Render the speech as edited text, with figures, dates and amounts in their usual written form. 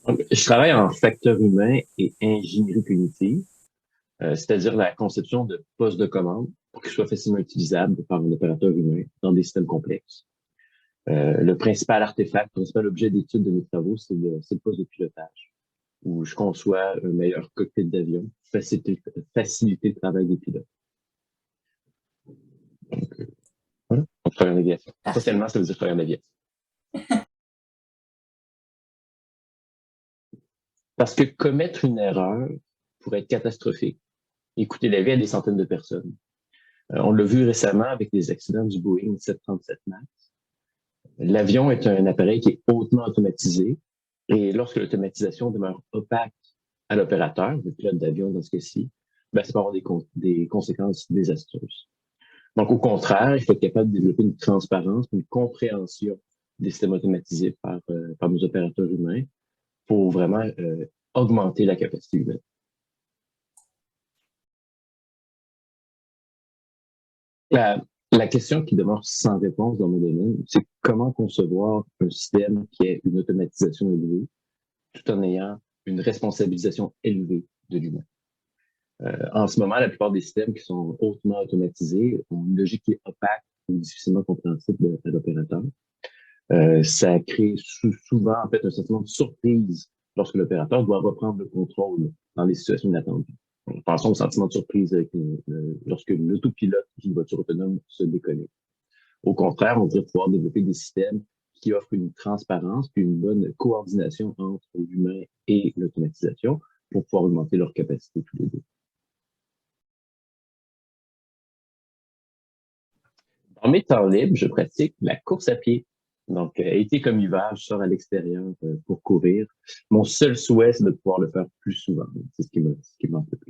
Donc, je travaille en facteurs humains et ingénierie cognitive, c'est-à-dire la conception de postes de commande pour qu'ils soient facilement utilisables par un opérateur humain dans des systèmes complexes. Le principal artefact, le principal objet d'étude de mes travaux, c'est le poste de pilotage, où je conçois un meilleur cockpit d'avion, faciliter le travail des pilotes. Voilà, donc travailler en aviation. Parfait. Essentiellement, ça veut dire travailler en aviation. Parce que commettre une erreur pourrait être catastrophique et coûter la vie à des centaines de personnes. On l'a vu récemment avec les accidents du Boeing 737 MAX. L'avion est un appareil qui est hautement automatisé et lorsque l'automatisation demeure opaque à l'opérateur, le pilote d'avion dans ce cas-ci, ben, ça peut avoir des conséquences désastreuses. Donc, au contraire, il faut être capable de développer une transparence, une compréhension des systèmes automatisés par nos opérateurs humains pour vraiment augmenter la capacité humaine. La question qui demeure sans réponse dans mon domaine, c'est comment concevoir un système qui ait une automatisation élevée tout en ayant une responsabilisation élevée de l'humain. En ce moment, la plupart des systèmes qui sont hautement automatisés ont une logique qui est opaque ou difficilement compréhensible à l'opérateur. Ça crée souvent en fait un sentiment de surprise lorsque l'opérateur doit reprendre le contrôle dans les situations inattendues. Pensons au sentiment de surprise lorsque l'autopilote d'une voiture autonome se déconnecte. Au contraire, on devrait pouvoir développer des systèmes qui offrent une transparence puis une bonne coordination entre l'humain et l'automatisation pour pouvoir augmenter leur capacité tous les deux. Dans mes temps libres, je pratique la course à pied. Donc, été comme hiver, je sors à l'extérieur pour courir. Mon seul souhait, c'est de pouvoir le faire plus souvent. C'est ce qui m'en fait plaisir.